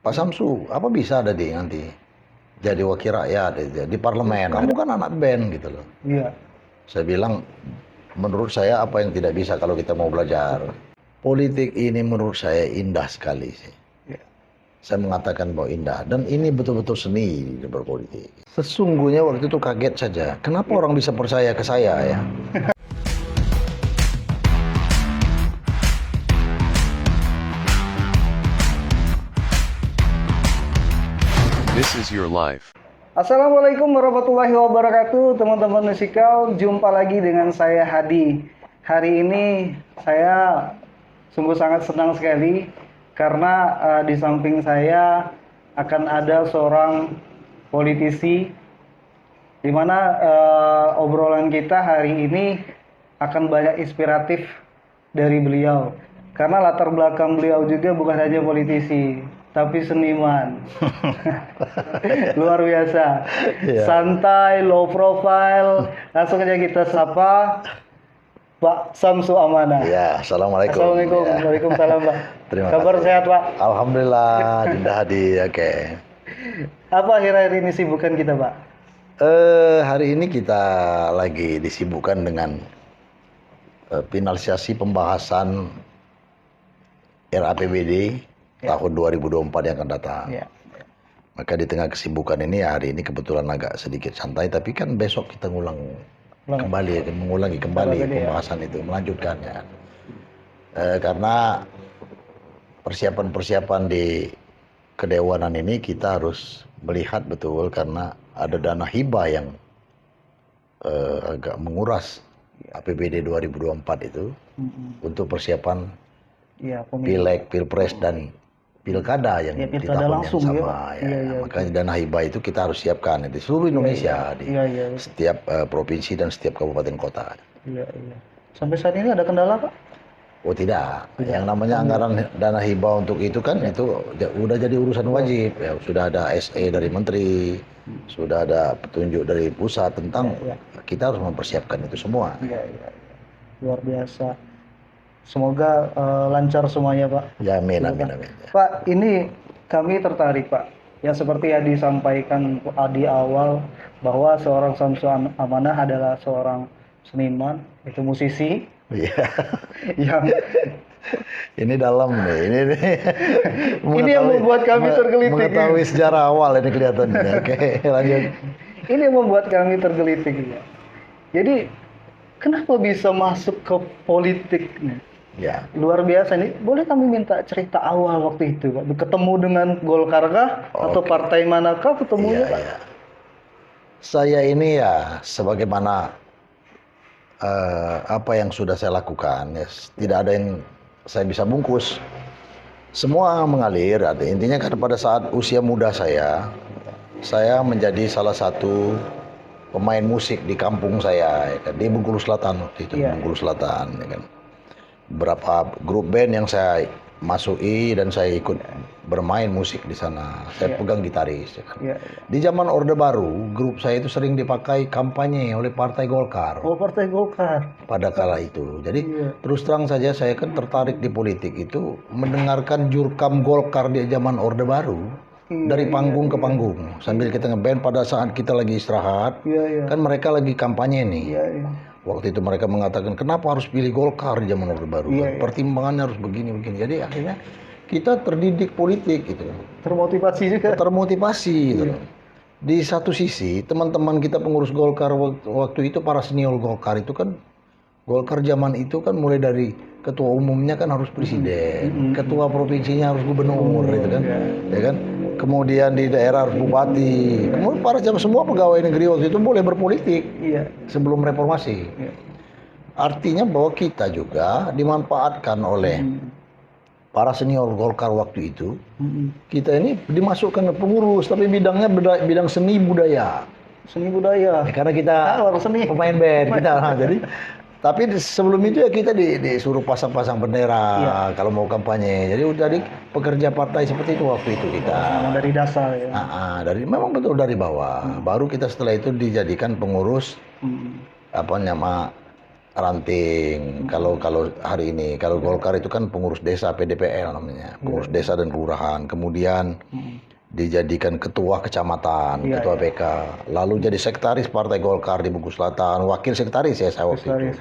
Pak Samsu, apa bisa ada nanti jadi wakil rakyat di parlemen? Kamu kan anak band gitu loh. Iya. Saya bilang, menurut saya apa yang tidak bisa kalau kita mau belajar. Politik ini menurut saya indah sekali sih. Iya. Saya mengatakan bahwa indah, dan ini betul-betul seni berpolitik. Sesungguhnya waktu itu kaget saja, kenapa orang bisa percaya ke saya ya? This is your life. Assalamualaikum warahmatullahi wabarakatuh, teman-teman musikal. Jumpa lagi dengan saya Hadi. Hari ini saya sungguh sangat senang sekali karena di samping saya akan ada seorang politisi, di mana obrolan kita hari ini akan banyak inspiratif dari beliau. Karena latar belakang beliau juga bukan hanya politisi, tapi seniman. Luar biasa. Iya. Santai, low profile. Langsung aja kita sapa Pak Samsu Amanah. Ya, assalamualaikum. Assalamualaikum. Ya. Waalaikumsalam, Pak. Terima Kabar kasih. sehat, Pak? Alhamdulillah, Dinda Hadi. Oke. Apa akhir-akhir ini sibukan kita, Pak? Hari ini kita lagi disibukkan dengan finalisasi pembahasan RAPBD tahun 2024 yang akan datang. Ya. Maka di tengah kesibukan ini, hari ini kebetulan agak sedikit santai, tapi kan besok kita mengulangi kembali pembahasan itu, melanjutkannya. Karena persiapan-persiapan di kedewanan ini kita harus melihat betul, karena ada dana hibah yang agak menguras APBD 2024 itu untuk persiapan pileg, pilpres, dan pilkada yang di pilkada tahun langsung, yang sama. Makanya dana hibah itu kita harus siapkan di seluruh Indonesia, di setiap provinsi dan setiap kabupaten kota. Iya. Sampai saat ini ada kendala, Pak? Oh tidak, yang namanya anggaran dana hibah untuk itu kan itu udah jadi urusan wajib. Ya, sudah ada SE dari menteri, sudah ada petunjuk dari pusat tentang kita harus mempersiapkan itu semua. Iya. Luar biasa. Semoga lancar semuanya, Pak. Ya, amin. Pak, ini kami tertarik, Pak. Yang seperti yang disampaikan di awal, bahwa seorang Samsu Amanah adalah seorang seniman, itu musisi. Iya. Yang Ini dalam nih, ini yang membuat kami tergelitik. Mengetahui sejarah awal ini kelihatannya. Oke, lanjut. Ini yang membuat kami tergelitik. Ya. Jadi, kenapa bisa masuk ke politik nih? Ya. Luar biasa nih. Boleh kami minta cerita awal waktu itu, Pak? Ketemu dengan Golkar kah? Atau partai manakah ketemunya, Pak? Iya. Saya ini ya, sebagaimana apa yang sudah saya lakukan, ya, tidak ada yang saya bisa bungkus. Semua mengalir. Intinya kan pada saat usia muda saya menjadi salah satu pemain musik di kampung saya, ya kan, di Bengkulu Selatan waktu itu. Bengkulu Selatan, ya kan. Beberapa grup band yang saya masuki dan saya ikut bermain musik di sana. Saya pegang gitaris. Ya kan. Di zaman Orde Baru, grup saya itu sering dipakai kampanye oleh Partai Golkar. Oh, Partai Golkar. Pada kala itu. Jadi terus terang saja saya kan tertarik di politik itu mendengarkan jurkam Golkar di zaman Orde Baru. Dari panggung ke panggung sambil kita ngeband pada saat kita lagi istirahat. Kan mereka lagi kampanye nih. Waktu itu mereka mengatakan, kenapa harus pilih Golkar di zaman Orde Baru? Pertimbangannya harus begini. Jadi akhirnya kita terdidik politik gitu. Termotivasi juga. Termotivasi gitu. Di satu sisi, teman-teman kita pengurus Golkar waktu itu, para senior Golkar itu kan, Golkar zaman itu kan mulai dari ketua umumnya kan harus presiden, ketua provinsinya harus gubernur, gitu kan, ya kan. Kemudian di daerah harus bupati. Kemudian semua pegawai negeri waktu itu boleh berpolitik sebelum reformasi. Artinya bahwa kita juga dimanfaatkan oleh para senior Golkar waktu itu. Kita ini dimasukkan ke pengurus, tapi bidangnya bidang seni budaya. Seni budaya. Karena kita pemain band kita, jadi. Tapi sebelum itu ya kita disuruh pasang-pasang bendera kalau mau kampanye. Jadi udah pekerja partai seperti itu waktu itu kita. Dari dasar ya. Memang betul dari bawah. Baru kita setelah itu dijadikan pengurus ranting. Kalau hari ini, kalau Golkar itu kan pengurus desa PDPL namanya, pengurus desa dan kelurahan. Kemudian dijadikan ketua kecamatan, Iya, ketua iya. PK. Lalu jadi sekretaris Partai Golkar di Bengkulu Selatan, wakil sekretaris ya saya waktu itu. Sekretaris.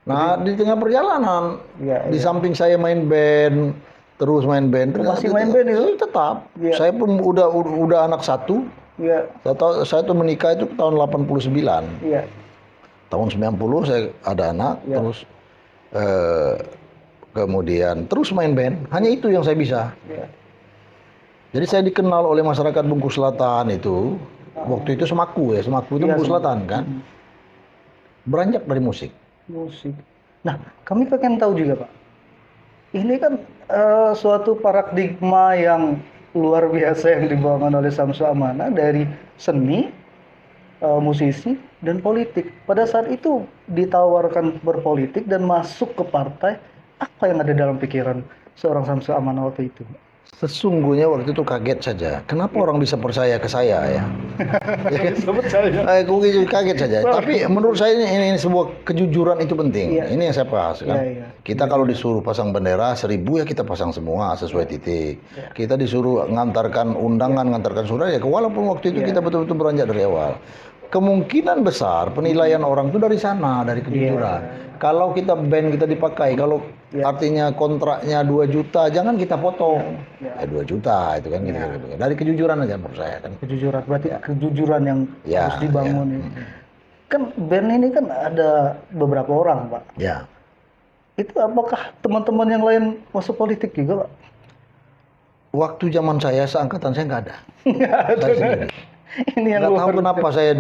Nah, di tengah perjalanan, Iya, di iya. samping saya main band, terus main band. Masih main band itu? Tetap. Iya. Saya pun udah anak satu. Iya, Saya tuh menikah itu tahun 89. iya. Tahun 90 saya ada anak, Iya. terus kemudian terus main band. Hanya itu yang saya bisa. Iya. Jadi saya dikenal oleh masyarakat Bengkulu Selatan itu. Waktu itu Semaku itu Iya, Bengkulu Semaku. Selatan kan. Beranjak dari musik. Musik. Nah, kami pengen tahu juga, Pak. Ini kan suatu paradigma yang luar biasa yang dibangun oleh Samsu Amana dari seni, musisi, dan politik. Pada saat itu ditawarkan berpolitik dan masuk ke partai, apa yang ada dalam pikiran seorang Samsu Amana waktu itu? Sesungguhnya waktu itu kaget saja. Kenapa orang bisa percaya ke saya ya? Ya kan? Sebut saya. Aku kaget saja. Tapi menurut saya ini sebuah kejujuran itu penting. Iya. Ini yang saya bahas kan. Iya, iya. Kita kalau disuruh pasang bendera 1000 ya kita pasang semua sesuai titik. Iya. Kita disuruh ngantarkan undangan, ngantarkan surat ya. Walaupun waktu itu Iya. kita betul-betul beranjak dari awal. Kemungkinan besar penilaian orang itu dari sana, dari kejujuran. Iya. Kalau kita band kita dipakai, kalau Iya. artinya kontraknya 2 juta, jangan kita potong. Iya. 2 juta itu kan gitu, Iya. gitu. Dari kejujuran aja menurut saya kan. Kejujuran, berarti kejujuran yang Ya, harus dibangun ya. ya. Kan band ini kan ada beberapa orang, Pak. Ya. Itu apakah teman-teman yang lain masuk politik juga, Pak? Waktu zaman saya seangkatan saya nggak ada. Saya sendiri. Ini yang Nggak tahu luar kenapa saya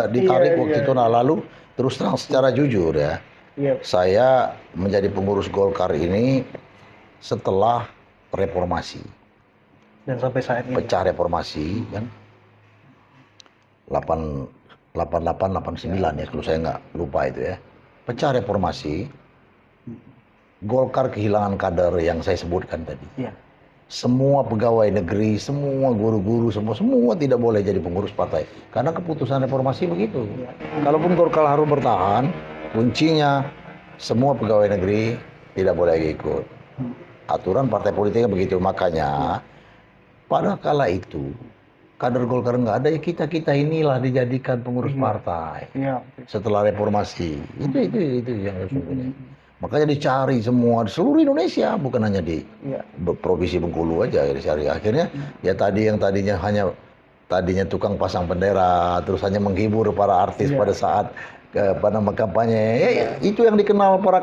ditarik Iya, waktu iya. itu. Nah, lalu terus terang secara jujur ya, Iya. saya menjadi pengurus Golkar ini setelah reformasi, Dan sampai saat ini. pecah reformasi kan, 88, 89 ya kalau saya nggak lupa itu ya, pecah reformasi, Golkar kehilangan kader yang saya sebutkan tadi. Iya. Semua pegawai negeri, semua guru-guru, semua tidak boleh jadi pengurus partai. Karena keputusan reformasi begitu. Kalaupun Golkar harus bertahan, kuncinya semua pegawai negeri tidak boleh ikut. Aturan partai politiknya begitu. Makanya pada kala itu kader Golkar nggak ada, ya kita inilah dijadikan pengurus partai Iya. setelah reformasi. Itu yang sesungguhnya. Makanya dicari semua di seluruh Indonesia, bukan hanya di Iya. provinsi Bengkulu aja dicari. Akhirnya ya tadi yang tadinya tukang pasang bendera, terus hanya menghibur para artis pada saat kampanye. Ya, itu yang dikenal para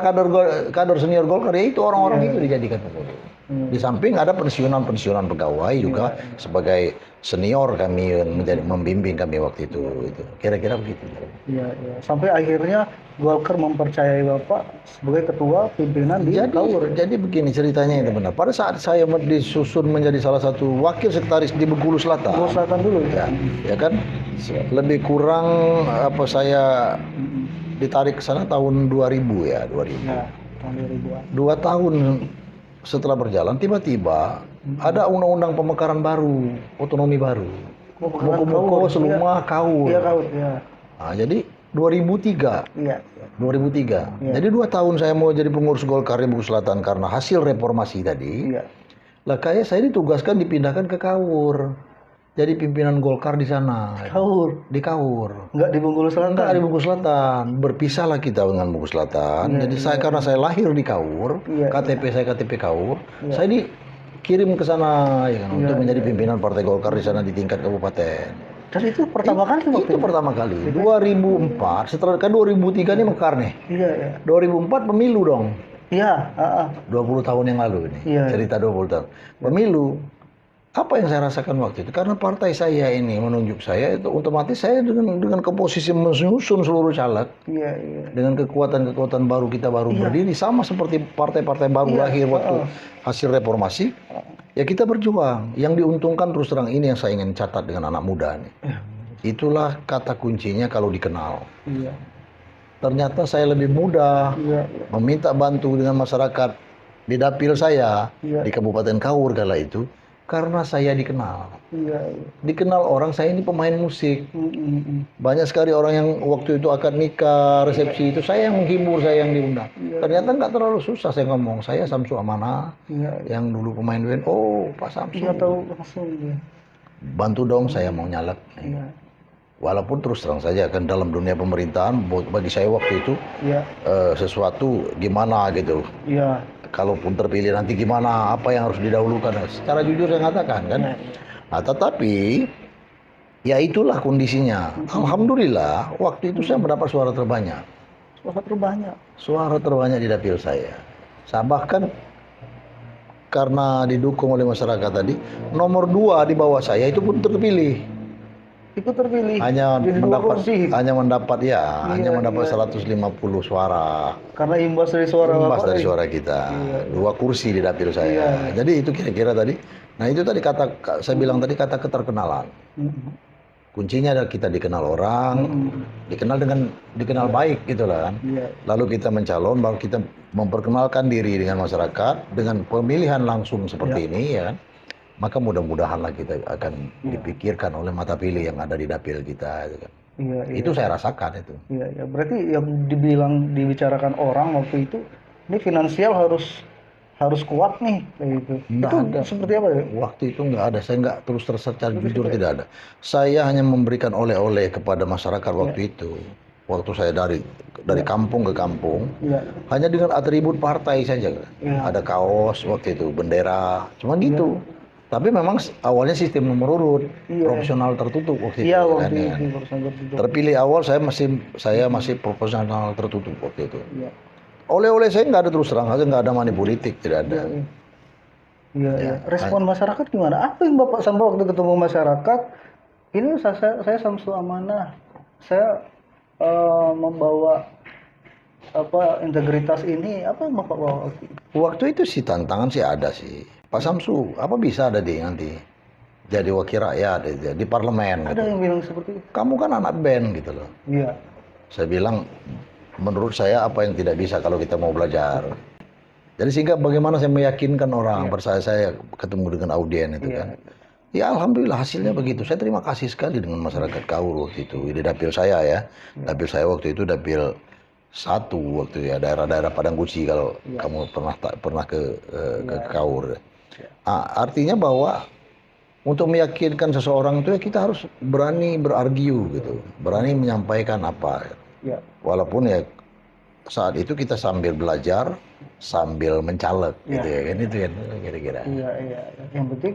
kader senior Golkar, ya itu orang-orang itu dijadikan pengurus. Di samping ada pensiunan pegawai juga sebagai senior kami yang membimbing kami waktu itu. Kira-kira begitu. Iya, iya. Sampai akhirnya Golkar mempercayai Bapak sebagai ketua pimpinan di Kaur. Jadi begini ceritanya itu benar. Pada saat saya disusun menjadi salah satu wakil sekretaris di Bengkulu Selatan. Bengkulu Selatan dulu Ya, ya kan lebih kurang saya ditarik ke sana tahun 2000 ya, 2000. Ya, tahun 2000-an. 2 tahun setelah berjalan tiba-tiba ada undang-undang pemekaran baru, otonomi baru. Muko Seluma Kaur. Iya, Kaur, ya. Nah, jadi 2003. Iya. 2003. Iya. Jadi 2 tahun saya mau jadi pengurus Golkar di Bengkulu Selatan karena hasil reformasi tadi. Iya. Lah kayak saya ditugaskan dipindahkan ke Kaur. Jadi pimpinan Golkar di sana. Kaur. Di Kaur. Enggak di Bengkulu Selatan. Enggak di Bengkulu Selatan. Berpisahlah kita dengan Bengkulu Selatan. Jadi saya karena saya lahir di Kaur, Iya, KTP saya KTP Kaur, saya dikirim ke sana ya kan, untuk menjadi pimpinan Partai Golkar di sana di tingkat kabupaten. Dan itu pertama kali waktu Itu pertama kali. 2004, setelah kan 2003 ini mekar nih. Iya, iya. 2004 pemilu dong. Iya, 20 tahun yang lalu ini. Iya. Cerita 20 tahun. Pemilu. Apa yang saya rasakan waktu itu? Karena partai saya ini menunjuk saya, itu otomatis saya dengan komposisi menyusun seluruh caleg, Iya, iya. dengan kekuatan-kekuatan baru kita baru berdiri, sama seperti partai-partai baru lahir waktu hasil reformasi. Ya kita berjuang. Yang diuntungkan terus terang ini yang saya ingin catat dengan anak muda nih. Itulah kata kuncinya kalau dikenal. Iya. Ternyata saya lebih mudah Iya. meminta bantu dengan masyarakat di dapil saya Iya. di Kabupaten Kaur kala itu Karena saya dikenal. Iya, iya. Dikenal orang saya ini pemain musik. Mm-mm. Banyak sekali orang yang waktu itu akad nikah, resepsi itu saya yang menghibur, saya yang diundang. Ternyata nggak terlalu susah saya ngomong. Saya Samsu Amanah, Iya, yang dulu pemain band. Oh, Pak Samsu. iya tahu langsung ya. Bantu dong saya mau nyalek. Iya, Walaupun terus terang saja kan dalam dunia pemerintahan bagi saya waktu itu iya, sesuatu gimana gitu. iya. Kalaupun terpilih nanti gimana, apa yang harus didahulukan. Secara jujur saya katakan kan. Iya. Nah, tetapi ya itulah kondisinya. Alhamdulillah waktu itu saya mendapat suara terbanyak. Suara terbanyak. Suara terbanyak di dapil saya. Saya bahkan karena didukung oleh masyarakat tadi, nomor 2 di bawah saya itu pun terpilih. Ikut terpilih. Hanya Jadi dua mendapat kursi. hanya mendapat ya, hanya Iya, mendapat iya. 150 suara. Karena imbas dari suara Imbas Bapak, dari nih. suara kita. Iya. 2 kursi di dapil saya. Iya. Jadi itu kira-kira tadi. Nah, itu tadi saya bilang tadi kata keterkenalan. Mm-mm. Kuncinya adalah kita dikenal orang, dikenal baik gitu lah kan. Iya. Lalu kita mencalon, baru kita memperkenalkan diri dengan masyarakat dengan pemilihan langsung seperti ini ya kan. Maka mudah-mudahanlah kita akan dipikirkan oleh mata pilih yang ada di dapil kita gitu kan. Iya, iya. Itu saya rasakan itu. Iya, iya. Berarti yang dibicarakan orang waktu itu, ini finansial harus kuat nih, kayak gitu. Nggak Itu ada. seperti apa ya? Waktu itu nggak ada, saya nggak terus secara jujur tidak ada. Saya hanya memberikan oleh-oleh kepada masyarakat waktu itu. Waktu saya dari kampung ke kampung, Iya. hanya dengan atribut partai saja. Iya. Ada kaos waktu itu, bendera, cuma gitu. Tapi memang awalnya sistem nomor urut, Iya. proporsional tertutup waktu itu. Iya, kan, waktu ya. itu barusan tertutup. Terpilih awal saya masih proporsional tertutup waktu itu. Iya. Oleh-oleh saya nggak ada terus terang aja, nggak ada money politik, tidak ada. Iya, iya. Iya. Respon masyarakat gimana? Apa yang Bapak sampai waktu ketemu masyarakat? Ini saya Samsu Amanah. Saya membawa integritas ini. Apa yang Bapak bawa waktu itu? Waktu itu sih tantangan sih ada sih. Pak Samsu, apa bisa ada nanti jadi wakil rakyat di parlemen? Ada Gitu. yang bilang seperti itu? Kamu kan anak band gitu loh. Iya. Saya bilang, menurut saya apa yang tidak bisa kalau kita mau belajar. Jadi sehingga bagaimana saya meyakinkan orang percaya saya ketemu dengan audien itu kan. Ya alhamdulillah hasilnya begitu. Saya terima kasih sekali dengan masyarakat Kaur waktu itu. Di dapil saya ya. Dapil saya waktu itu dapil 1 waktu ya, daerah-daerah Padang Kuci kalau kamu pernah ke Kaur. Artinya bahwa untuk meyakinkan seseorang itu ya kita harus berani berargu gitu. Berani menyampaikan apa. Iya. Walaupun ya saat itu kita sambil belajar, sambil mencaleg gitu ya kan, itu kan kira-kira. Iya, iya. Yang penting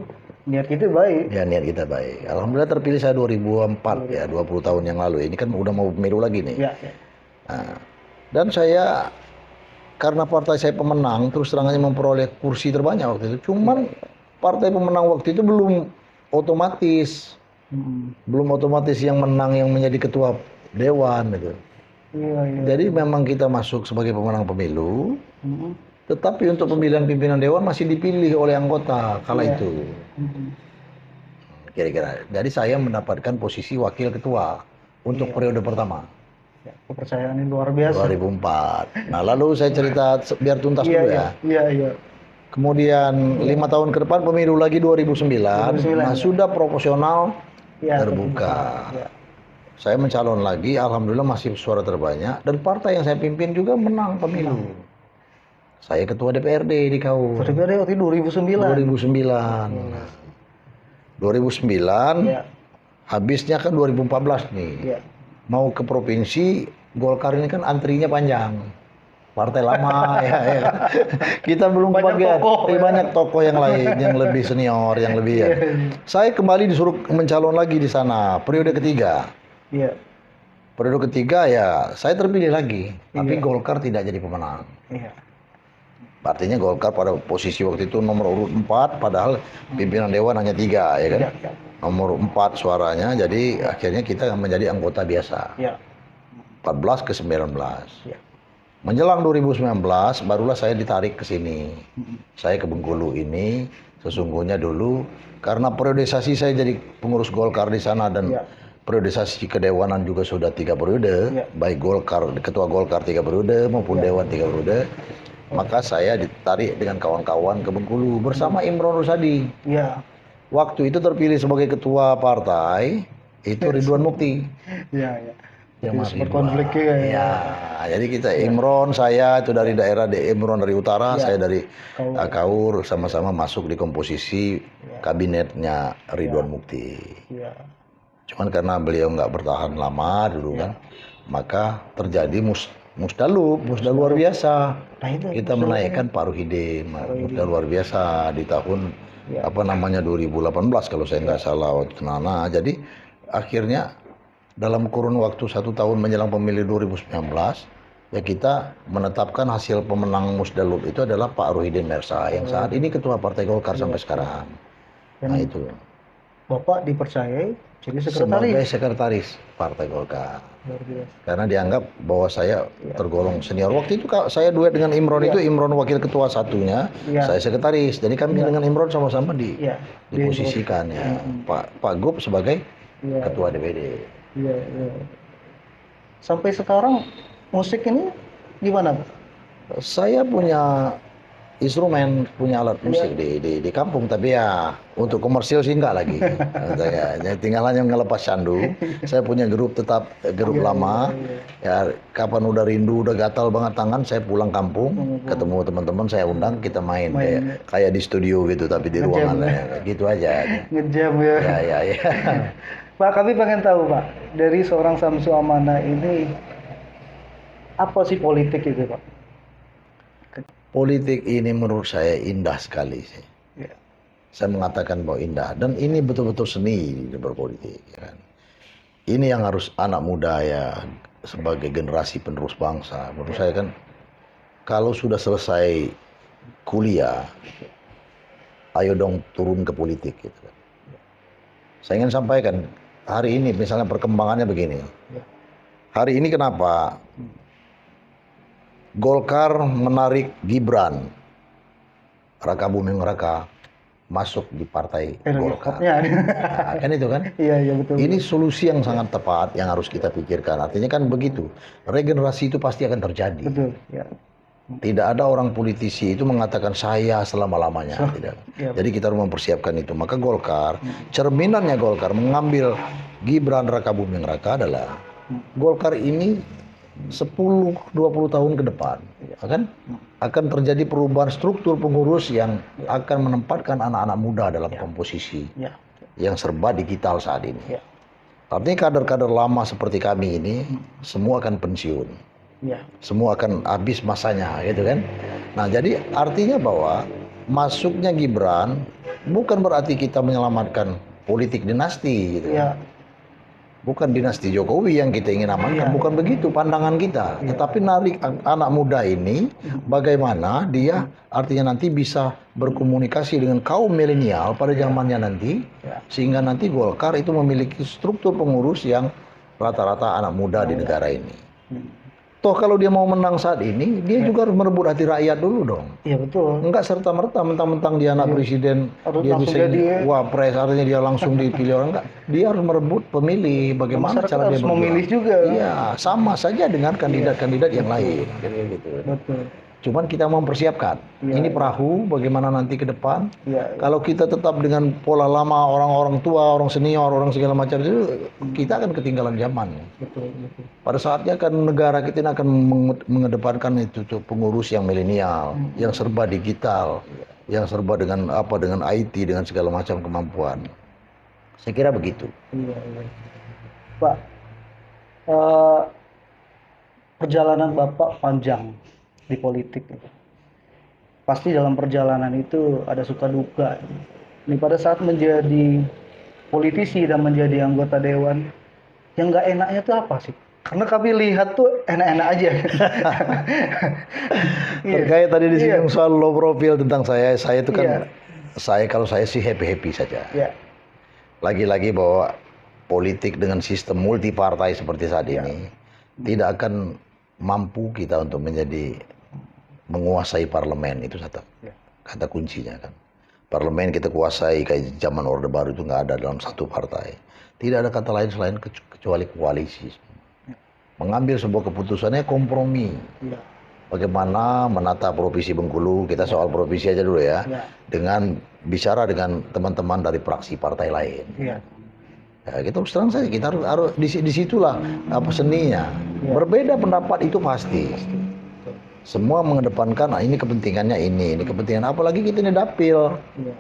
niat kita baik. Ya niat kita baik. Alhamdulillah terpilih saya 2004 ya, 20 tahun yang lalu. Ini kan udah mau pemilu lagi nih. Iya, iya. Nah, dan saya karena partai saya pemenang, terus terang aja memperoleh kursi terbanyak waktu itu. Cuman partai pemenang waktu itu belum otomatis yang menang yang menjadi ketua dewan gitu. Iya, iya. Jadi memang kita masuk sebagai pemenang pemilu, tetapi untuk pemilihan pimpinan dewan masih dipilih oleh anggota kala itu. Kira-kira. Jadi saya mendapatkan posisi wakil ketua untuk periode pertama. Ya, kepercayaan ini luar biasa. 2004. Nah lalu saya cerita biar tuntas Iya, dulu iya, ya. iya, iya. Kemudian 5 tahun ke depan pemilu lagi 2009. 2009, Nah ya. sudah proporsional Iya, terbuka. Iya. Saya mencalon lagi, alhamdulillah masih suara terbanyak dan partai yang saya pimpin juga menang pemilu. Saya ketua DPRD di Kaur. DPRD waktu itu 2009. 2009. 2009. Iya. Habisnya kan 2014 nih. Iya. Mau ke provinsi, Golkar ini kan antrinya panjang. Partai lama ya kan. Kita belum Banyak kebagian. tokoh, ya. Banyak tokoh yang lain yang lebih senior, yang lebih ya. Saya kembali disuruh mencalon lagi di sana periode ketiga. Iya. Periode ketiga ya saya terpilih lagi, tapi Golkar tidak jadi pemenang. Iya. Artinya Golkar pada posisi waktu itu nomor urut 4, padahal pimpinan dewan hanya 3 ya kan. Iya. Nomor 4 suaranya, jadi akhirnya kita menjadi anggota biasa. Iya. 14 ke 19. Iya. Menjelang 2019 barulah saya ditarik ke sini. Saya ke Bengkulu ini sesungguhnya dulu karena periodisasi saya jadi pengurus Golkar di sana dan periodisasi kedewanan juga sudah 3 periode, baik Golkar, ketua Golkar 3 periode maupun dewan 3 periode. Maka saya ditarik dengan kawan-kawan ke Bengkulu bersama Imron Rusadi. Iya. waktu itu terpilih sebagai ketua partai itu Ridwan Mukti. Iya, iya. Yang Jadi Mas sempat Ridwan. konflik ya. Iya, jadi kita Imron, saya itu dari daerah Imron dari utara, Iya. saya dari Kaur. Kaur, sama-sama masuk di komposisi kabinetnya Ridwan Mukti. Iya. Cuman karena beliau nggak bertahan lama dulu kan, maka terjadi musdalup luar biasa. Nah itu Kita menaikkan Pak Ruhidin, musda luar biasa di tahun Ya. apa namanya 2018 kalau saya nggak salah waktu Nana. Jadi akhirnya dalam kurun waktu 1 tahun menjelang pemilu 2019 ya kita menetapkan hasil pemenang musdalup itu adalah Pak Ruhidin Mersa yang saat ini ketua Partai Golkar sampai sekarang. Nah itu Bapak dipercayai jadi sebagai sekretaris. sekretaris Partai Golkar. Luar biasa. Karena dianggap bahwa saya tergolong senior. Waktu itu saya duet dengan Imron itu Imron wakil ketua satunya, Iya. saya sekretaris. Jadi kami dengan Imron sama-sama Iya. diposisikan ya. Pak Gub sebagai Iya. ketua DPD. Iya, iya. Sampai sekarang musik ini gimana, Pak? Saya punya instrumen, punya alat musik di kampung, tapi ya untuk komersil sih enggak lagi. Saya tinggal hanya ngelepas candu. Saya punya grup tetap, grup lama. Ya kapan udah rindu, udah gatal banget tangan, saya pulang kampung, ketemu teman-teman, saya undang, kita main kayak di studio gitu, tapi di ruangan ya, gitu aja. Ngejam ya. Ya. Pak, kami pengen tahu, Pak, dari seorang Samsu Amana ini apa sih politik itu, Pak? Politik ini menurut saya indah sekali sih. Ya. Saya mengatakan bahwa indah, dan ini betul-betul seni di berpolitik. Ya kan? Ini yang harus anak muda ya sebagai generasi penerus bangsa. Menurut saya kan kalau sudah selesai kuliah, ayo dong turun ke politik gitu. Saya ingin sampaikan hari ini misalnya perkembangannya begini. Hari ini kenapa Golkar menarik Gibran Raka Buming Raka masuk di partai Golkar. Nah, kan itu kan? Iya, betul. Ini solusi yang sangat tepat yang harus kita pikirkan. Artinya kan begitu. Regenerasi itu pasti akan terjadi. Betul, ya. Tidak ada orang politisi itu mengatakan saya selama-lamanya. Tidak. Ya. Jadi kita harus mempersiapkan itu. Maka Golkar, cerminannya Golkar mengambil Gibran Raka Buming Raka adalah Golkar ini 10-20 tahun ke depan, akan terjadi perubahan struktur pengurus yang akan menempatkan anak-anak muda dalam komposisi yang serba digital saat ini. Artinya kader-kader lama seperti kami ini semua akan pensiun, semua akan habis masanya, gitu kan? Nah, jadi artinya bahwa masuknya Gibran bukan berarti kita menyelamatkan politik dinasti, gitu. Bukan dinasti Jokowi yang kita ingin amankan, bukan begitu pandangan kita. Tetapi narik anak muda ini, bagaimana dia artinya nanti bisa berkomunikasi dengan kaum milenial pada zamannya nanti, sehingga nanti Golkar itu memiliki struktur pengurus yang rata-rata anak muda di negara ini. Toh kalau dia mau menang saat ini, dia juga harus merebut hati rakyat dulu dong. Iya, betul. Enggak serta-merta mentang-mentang dia anak presiden, Harus dia langsung bisa jadi, wapres, artinya dia langsung dipilih orang. Enggak, dia harus merebut pemilih. Bagaimana Masyarakat cara dia harus berjuang. memilih juga. Iya, sama saja dengan kandidat-kandidat yang lain. Gitu. Betul. Cuman kita mempersiapkan. Ini perahu bagaimana nanti ke depan. Kalau kita tetap dengan pola lama orang-orang tua, orang senior, orang segala macam itu, kita akan ketinggalan zaman. Betul. Pada saatnya kan negara kita ini akan mengedepankan itu tuh, pengurus yang milenial, yang serba digital, yang serba dengan IT, dengan segala macam kemampuan. Saya kira begitu. Iya. Pak, perjalanan Bapak panjang di politik. Pasti dalam perjalanan itu ada suka duka. Ini pada saat menjadi politisi dan menjadi anggota dewan, yang nggak enaknya itu apa sih? Karena kami lihat tuh enak-enak aja. Terkait tadi disinggung soal low profile tentang saya itu kan kalau saya sih happy saja. Lagi-lagi bahwa politik dengan sistem multi partai seperti saat ini tidak akan mampu kita untuk menguasai parlemen, itu kata kuncinya kan. Parlemen kita kuasai kayak zaman Orde Baru itu nggak ada dalam satu partai. Tidak ada kata lain selain kecuali koalisi. Mengambil sebuah keputusannya kompromi. Bagaimana menata provinsi Bengkulu, kita soal provinsi aja dulu ya. Dengan bicara dengan teman-teman dari fraksi partai lain. Iya. Ya, kita terus terang saja kita harus di situlah apa seninya. Berbeda pendapat itu pasti. Semua mengedepankan ini kepentingannya ini kepentingan, apalagi kita ini dapil. Iya.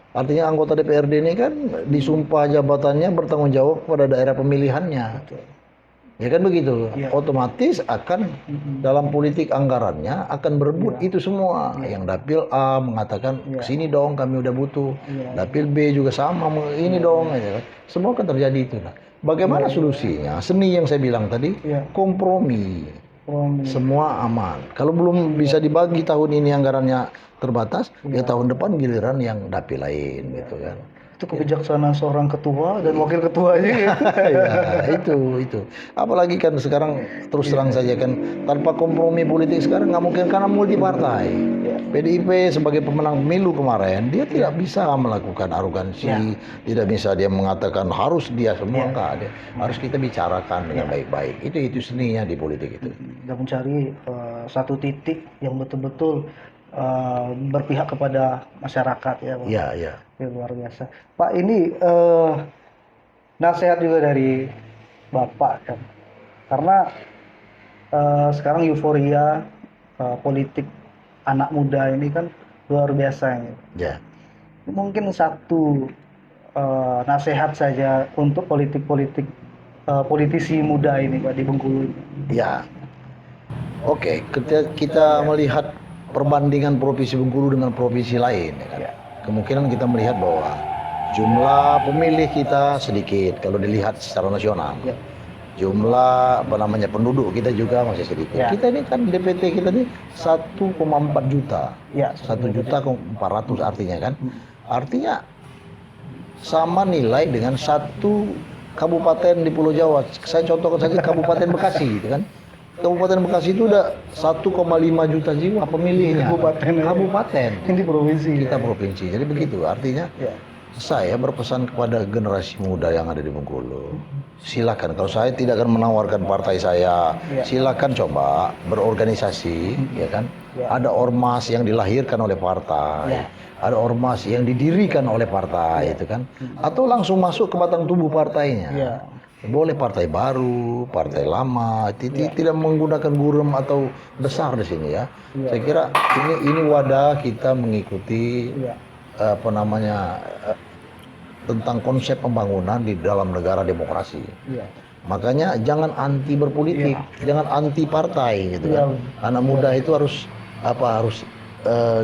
Artinya anggota DPRD ini kan disumpah jabatannya bertanggung jawab pada daerah pemilihannya. Betul. Ya kan begitu. Iya. Otomatis akan dalam politik anggarannya akan berebut itu semua. Yang dapil A mengatakan kesini dong kami udah butuh. Dapil B juga sama ini dong. Ya kan. Semua akan terjadi itu. Nah, bagaimana solusinya? Seni yang saya bilang tadi, kompromi. Semua aman. Kalau belum bisa dibagi tahun ini anggarannya terbatas, ya tahun depan giliran yang dapil lain gitu kan. Itu kebijaksanaan seorang ketua dan wakil ketuanya ya. Ya, itu. Apalagi kan sekarang terus terang saja kan tanpa kompromi politik sekarang nggak mungkin karena multi partai. PDIP sebagai pemenang pemilu kemarin dia tidak bisa melakukan arogansi, tidak bisa dia mengatakan harus dia semua enggak, dia harus kita bicarakan dengan baik-baik. Itu seninya di politik itu. Dan mencari satu titik yang betul-betul berpihak kepada masyarakat ya, Pak. Iya. Ya, luar biasa. Pak, ini nasihat juga dari Bapak kan. Karena sekarang euforia politik anak muda ini kan luar biasa ini. Ya. Mungkin satu nasihat saja untuk politisi muda ini Pak di Bengkulu. Ya. Oke, kita melihat perbandingan provinsi Bengkulu dengan provinsi lain ya kan? Kemungkinan kita melihat bahwa jumlah pemilih kita sedikit kalau dilihat secara nasional. Jumlah penduduk kita juga masih sedikit. Kita ini kan DPT kita ini 1,4 juta. 1.400.000 artinya kan. Artinya sama nilai dengan satu kabupaten di Pulau Jawa. Saya contohkan saja Kabupaten Bekasi gitu kan. Kabupaten Bekasi itu udah 1,5 juta jiwa pemilihnya. Kabupaten. Ini provinsi. Kita provinsi. Jadi begitu. Artinya saya berpesan kepada generasi muda yang ada di Bengkulu. Silakan. Kalau saya tidak akan menawarkan partai saya, silakan coba berorganisasi, ya kan? Ada ormas yang dilahirkan oleh partai. Ada ormas yang didirikan oleh partai, itu kan? Atau langsung masuk ke batang tubuh partainya. Boleh partai baru, partai lama, tidak menggunakan gurem atau besar di sini ya. Saya kira ini wadah kita mengikuti tentang konsep pembangunan di dalam negara demokrasi. Makanya jangan anti berpolitik, jangan anti partai gitu kan. Anak muda itu harus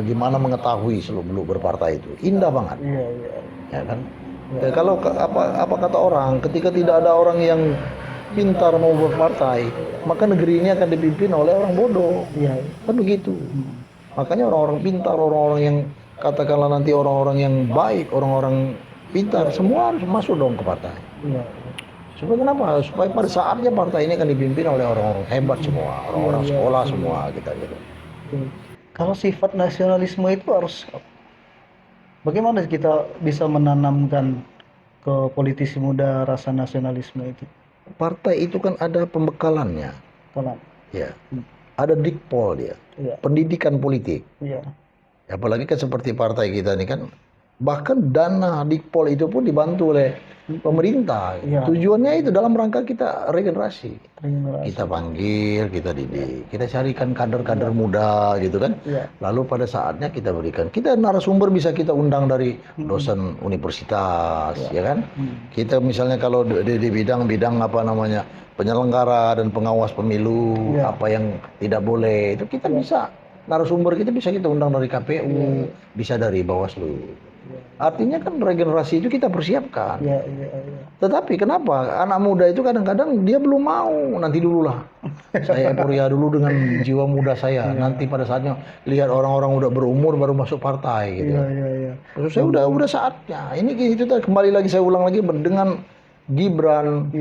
gimana mengetahui seluk-beluk berpartai itu. Indah banget. Ya kan? Kalau apa kata orang, ketika tidak ada orang yang pintar mau berpartai, maka negeri ini akan dipimpin oleh orang bodoh. Kan begitu. Makanya orang-orang pintar, orang-orang yang katakanlah nanti orang-orang yang baik, orang-orang pintar, semua harus masuk dong ke partai. Supaya kenapa? Supaya pada saatnya partai ini akan dipimpin oleh orang-orang hebat semua, orang-orang sekolah semua kita gitu. Kalau sifat nasionalisme itu harus bagaimana kita bisa menanamkan ke politisi muda rasa nasionalisme itu? Partai itu kan ada pembekalannya. Ya. Ada dikpol dia. Pendidikan politik. Apalagi kan seperti partai kita ini kan bahkan dana dikpol itu pun dibantu oleh pemerintah. Tujuannya itu dalam rangka kita regenerasi. Kita panggil, kita didik, kita carikan kader-kader muda gitu kan. Lalu pada saatnya kita berikan. Kita narasumber bisa kita undang dari dosen universitas, ya kan. Kita misalnya kalau di bidang penyelenggara dan pengawas pemilu, apa yang tidak boleh itu kita bisa. Narasumber kita bisa kita undang dari KPU, bisa dari Bawaslu. Artinya kan regenerasi itu kita persiapkan. Tetapi kenapa anak muda itu kadang-kadang dia belum mau, nanti dulu lah. Saya euforia dulu dengan jiwa muda saya. Nanti pada saatnya lihat orang-orang udah berumur baru masuk partai gitu. Maksud saya udah saatnya. Ini itu kembali lagi saya ulang lagi dengan Gibran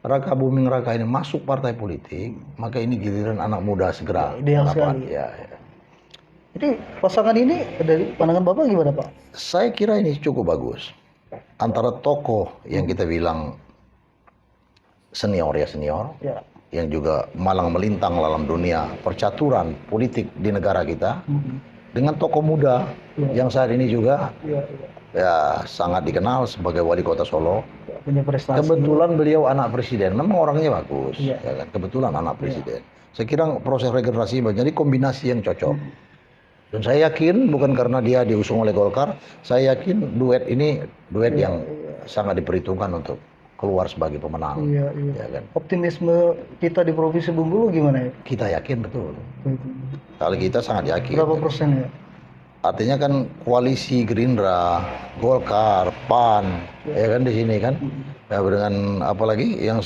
Raka Buming Raka ini masuk partai politik, maka ini giliran anak muda segera. Ideal sekali. Jadi pasangan ini dari pandangan Bapak gimana Pak? Saya kira ini cukup bagus. Antara tokoh yang kita bilang senior, yang juga malang melintang dalam dunia percaturan politik di negara kita, dengan tokoh muda Iya. yang saat ini juga Iya, iya. ya sangat dikenal sebagai wali kota Solo. Punya prestasi. Kebetulan beliau anak presiden, memang orangnya bagus, Iya. ya kan? Kebetulan anak Iya. presiden. Saya kira proses regenerasi jadi kombinasi yang cocok. Hmm. Dan saya yakin bukan karena dia diusung oleh Golkar, saya yakin duet ini duet Iya, yang iya. sangat diperhitungkan untuk keluar sebagai pemenang. Iya, iya. Ya kan? Optimisme kita di Provinsi Bengkulu gimana ya? Kita yakin betul. Kalau kita sangat yakin. Berapa persen ya? Artinya kan koalisi Gerindra, Golkar, PAN, ya kan di sini kan. Ya, dengan apalagi yang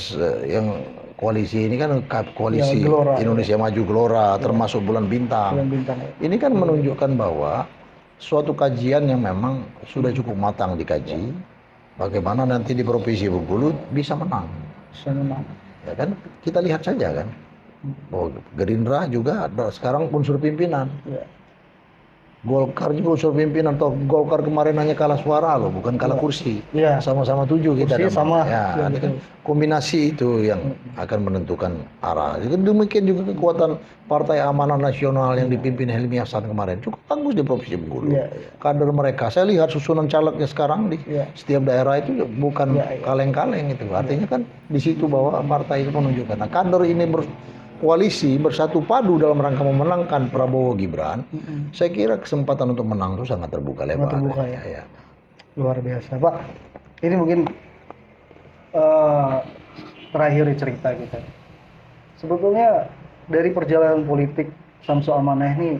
koalisi ini kan koalisi Ya, Gelora, Indonesia Maju Gelora, termasuk Bulan Bintang. Bulan Bintang. Ini kan menunjukkan bahwa suatu kajian yang memang sudah cukup matang dikaji, bagaimana nanti di Provinsi Bengkulu bisa menang. Bisa menang. Ya kan, kita lihat saja kan, bahwa Gerindra juga ada sekarang unsur pimpinan. Ya. Golkar juga unsur pimpinan, atau Golkar kemarin hanya kalah suara loh, bukan kalah kursi. Iya. Sama-sama 7 kita Kursi dapat. sama. Ya, Ya, nanti kan betul. kombinasi itu yang akan menentukan arah. Demikian juga kekuatan Partai Amanah Nasional yang dipimpin Helmi Hasan kemarin cukup bagus di Provinsi Bengkulu. Iya, iya. Kader mereka, saya lihat susunan calegnya sekarang di Iya. setiap daerah itu bukan Iya, iya. kaleng-kaleng itu. Artinya kan di situ bahwa partai itu menunjukkan. Nah, kader ini koalisi bersatu padu dalam rangka memenangkan Prabowo Gibran. Saya kira kesempatan untuk menang itu sangat terbuka lebar. Sangat terbuka, ya. Ya. Luar biasa, Pak. Ini mungkin terakhir di cerita kita. Sebetulnya dari perjalanan politik Samsul Amanah ini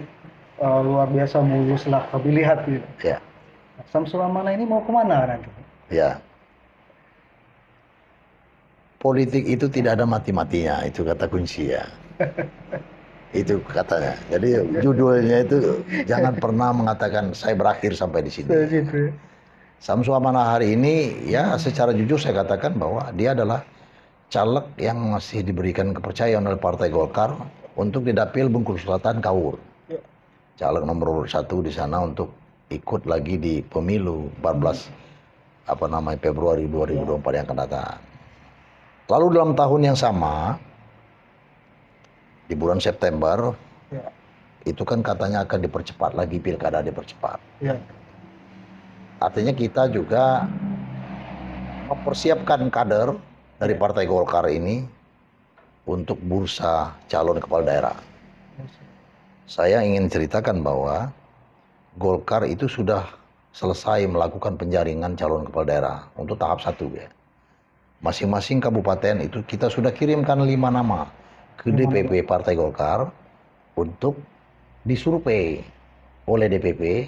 luar biasa mulus lah kami lihat gitu. Ya. Samsul Amanah ini mau kemana nanti? Ya. Politik itu tidak ada mati-matinya, itu kata kunci ya. Itu katanya. Jadi judulnya itu jangan pernah mengatakan saya berakhir sampai di sini. Gitu. Samsul Amanah hari ini ya secara jujur saya katakan bahwa dia adalah caleg yang masih diberikan kepercayaan oleh Partai Golkar untuk di Dapil Bengkulu Selatan Kaur. Ya. Caleg nomor 1 di sana untuk ikut lagi di pemilu 14 Februari 2024 yang akan datang. Lalu dalam tahun yang sama, di bulan September, Ya. itu kan katanya akan dipercepat lagi, pilkada dipercepat. Ya. Artinya kita juga mempersiapkan kader dari Partai Golkar ini untuk bursa calon kepala daerah. Saya ingin ceritakan bahwa Golkar itu sudah selesai melakukan penjaringan calon kepala daerah untuk tahap 1 ya. Masing-masing kabupaten itu kita sudah kirimkan 5 nama ke DPP Partai Golkar untuk disurvei oleh DPP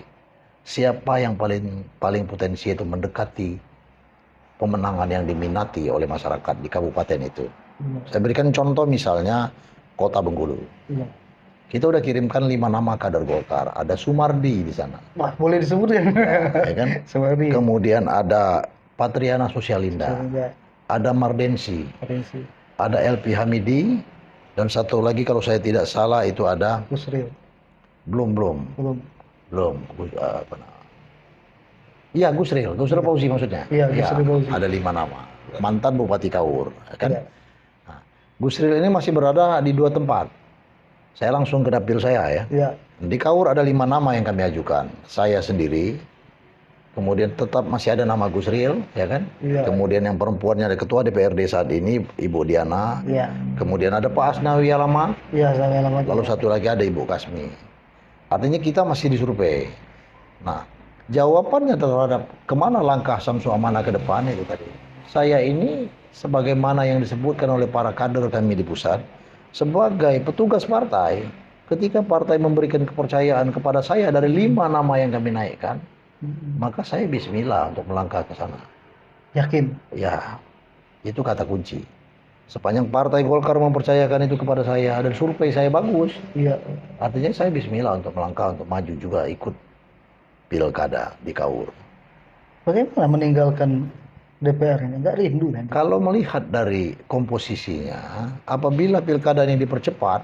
siapa yang paling potensi itu mendekati pemenangan yang diminati oleh masyarakat di kabupaten itu. Saya berikan contoh misalnya Kota Bengkulu. Ya. Kita udah kirimkan 5 nama kader Golkar. Ada Sumardi di sana, Wah, boleh disebut ya? ya kan? Sumardi. Kemudian ada Patriana Sosialinda, ada Mardensi, Potensi. ada LP Hamidi, dan satu lagi kalau saya tidak salah itu ada Gusril. belum. Iya, Gusril Fauzi maksudnya. Iya, Gusril Fauzi. Ada 5 nama. Mantan Bupati Kaur, kan? Iya. Nah, Gusril ini masih berada di 2 tempat. Saya langsung ke dapil saya ya. Iya. Di Kaur ada 5 nama yang kami ajukan. Saya sendiri. Kemudian tetap masih ada nama Gusril, ya kan? Iya. Kemudian yang perempuannya ada Ketua DPRD saat ini, Ibu Diana. Iya. Kemudian ada Pak Asnawi Alamat. Iya, saya lama. Lalu satu lagi ada Ibu Kasmi. Artinya kita masih disurvei. Nah, jawabannya terhadap kemana langkah Samsul Amanah ke depan itu tadi. Saya ini sebagaimana yang disebutkan oleh para kader kami di pusat, sebagai petugas partai, ketika partai memberikan kepercayaan kepada saya dari 5 nama yang kami naikkan, maka saya bismillah untuk melangkah ke sana. Yakin? Ya, itu kata kunci. Sepanjang Partai Golkar mempercayakan itu kepada saya dan survei saya bagus, Iya. artinya saya bismillah untuk melangkah untuk maju juga ikut pilkada di Kaur. Bagaimana meninggalkan DPR ini? Nggak rindu nanti? Kalau melihat dari komposisinya, apabila pilkada ini dipercepat,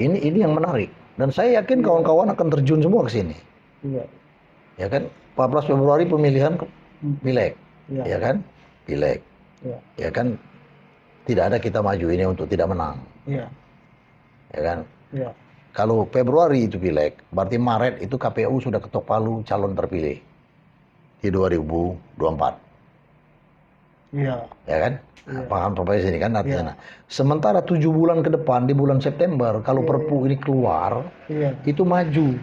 ini yang menarik. Dan saya yakin kawan-kawan akan terjun semua ke sini. Iya. Ya kan? 14 Februari pemilihan pileg. Iya. Ya kan? Pileg. Iya. Ya kan? Tidak ada kita maju ini untuk tidak menang. Iya. Ya kan? Iya. Kalau Februari itu pileg, berarti Maret itu KPU sudah ketok palu calon terpilih di 2024. Iya. Ya kan? Paham profesi ini kan artinya. Sementara 7 bulan ke depan di bulan September kalau Perpu ini keluar, itu maju.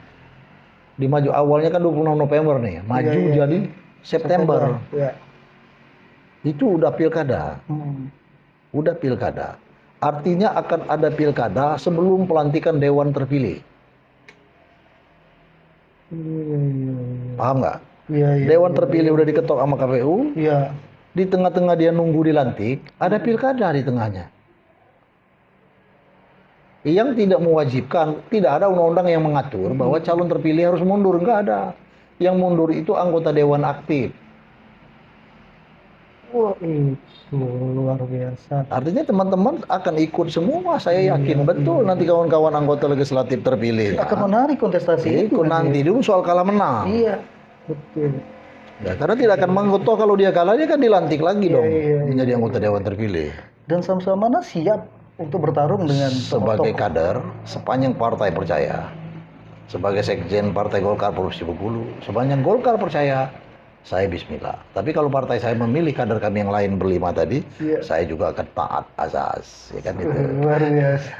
Dimaju awalnya kan 26 November nih, maju jadi September. Iya. Itu udah pilkada. Udah pilkada. Artinya akan ada pilkada sebelum pelantikan dewan terpilih. Paham nggak? Dewan terpilih udah diketok sama KPU. Iya. Di tengah-tengah dia nunggu dilantik, ada pilkada di tengahnya. Yang tidak mewajibkan, tidak ada undang-undang yang mengatur bahwa calon terpilih harus mundur, nggak ada. Yang mundur itu anggota dewan aktif. Wah, itu luar biasa. Artinya teman-teman akan ikut semua, saya yakin betul nanti kawan-kawan anggota legislatif terpilih. Akan menarik kontestasi itu Ikut nanti dulu soal kalah menang. Iya, betul. Ya, karena tidak akan menggotoh kalau dia kalah, dia kan dilantik lagi dong menjadi anggota dewan terpilih. Dan sama-sama siap untuk bertarung dengan Sebagai kader, sepanjang partai percaya, sebagai sekjen Partai Golkar Provinsi Bengkulu, sepanjang Golkar percaya, saya bismillah. Tapi kalau partai saya memilih kader kami yang lain berlima tadi, saya juga akan taat azas, ya kan itu. Luar biasa.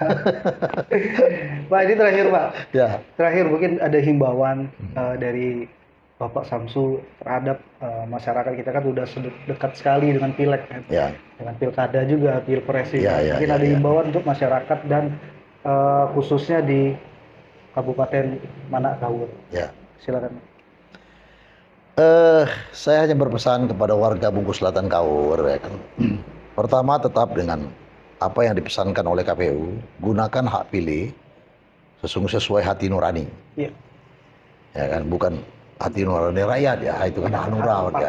Pak, ini terakhir Pak. Ya. Terakhir mungkin ada himbauan dari Bapak Samsu terhadap masyarakat kita kan udah dekat sekali dengan pileg kan. Ya. Dengan pilkada juga, pilpres ini. Ya, mungkin ada himbauan untuk masyarakat dan khususnya di Kabupaten Manak Kaur. Ya. Silakan. Saya hanya berpesan kepada warga Bungkus Selatan Kaur, ya kan. Pertama, tetap dengan apa yang dipesankan oleh KPU, gunakan hak pilih sesuai hati nurani. Iya. Ya kan, bukan hati nurani rakyat ya, itu kan hanura ya.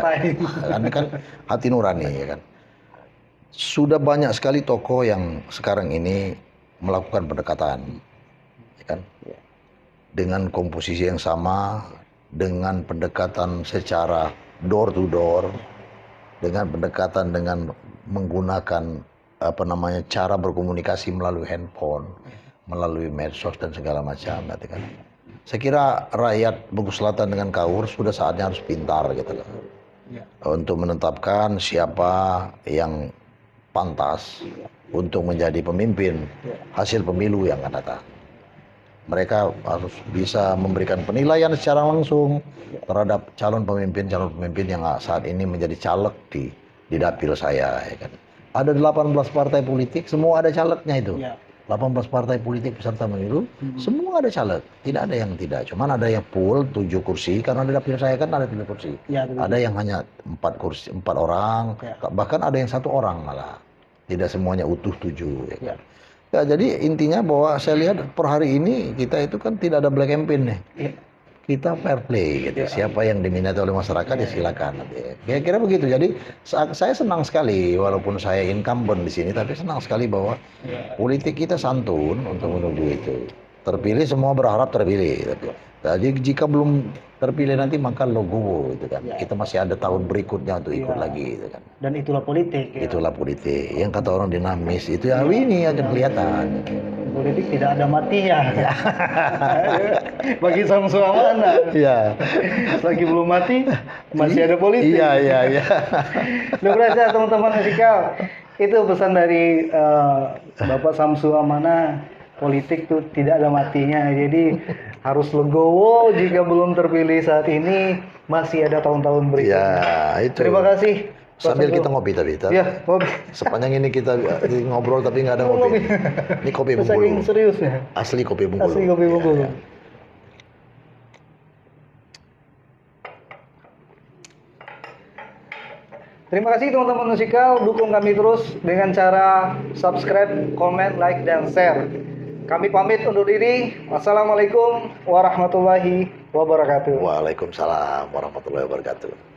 Kan hati nurani ya kan. Sudah banyak sekali tokoh yang sekarang ini melakukan pendekatan, ya kan, dengan komposisi yang sama, dengan pendekatan secara door to door, dengan pendekatan dengan menggunakan cara berkomunikasi melalui handphone, melalui medsos dan segala macam, gitu kan. Saya kira rakyat Bungkus Selatan dengan Kaur sudah saatnya harus pintar gitu loh. Untuk menetapkan siapa yang pantas untuk menjadi pemimpin hasil pemilu yang akan datang. Mereka harus bisa memberikan penilaian secara langsung terhadap calon pemimpin yang saat ini menjadi caleg di dapil saya, ya kan. Ada 18 partai politik, semua ada calegnya itu. 18 partai politik peserta pemilu, semua ada caleg, tidak ada yang tidak. Cuman ada yang full 7 kursi, karena di dapil saya kan ada 7 kursi. Ada yang hanya 4 kursi, 4 orang, bahkan ada yang 1 orang malah. Tidak semuanya utuh 7. Ya kan? Ya, jadi intinya bahwa saya lihat per hari ini kita itu kan tidak ada black campaign nih. Kita fair play gitu. Siapa yang diminati oleh masyarakat ya silakan. Kira-kira begitu. Jadi saya senang sekali walaupun saya incumbent di sini, tapi senang sekali bahwa politik kita santun untuk menuju itu. Terpilih semua berharap terpilih. Jadi jika belum terpilih nanti maka logo itu kan. Kita masih ada tahun berikutnya untuk ikut lagi itu kan. Dan itulah politik. Itulah politik. Yang kata orang dinamis itu ya ini akan kelihatan. Politik tidak ada matinya. Bagi Samsu Amana. Iya. Selagi belum mati masih ada politik. Iya. Luar biasa teman-teman musikal. Itu pesan dari Bapak Samsu Amana. Politik tuh tidak ada matinya, jadi harus legowo jika belum terpilih saat ini, masih ada tahun-tahun berikutnya. Ya, itu. Terima kasih. Sambil kita ngopi tadi. Ya, ngopi. Sepanjang ini kita ngobrol tapi nggak ada ngopi. Ini kopi Bengkulu. Saking seriusnya. Asli kopi Bengkulu. Asli kopi Bengkulu. Ya. Terima kasih teman-teman musikal, dukung kami terus dengan cara subscribe, komen, like, dan share. Kami pamit undur diri. Wassalamualaikum warahmatullahi wabarakatuh. Waalaikumsalam warahmatullahi wabarakatuh.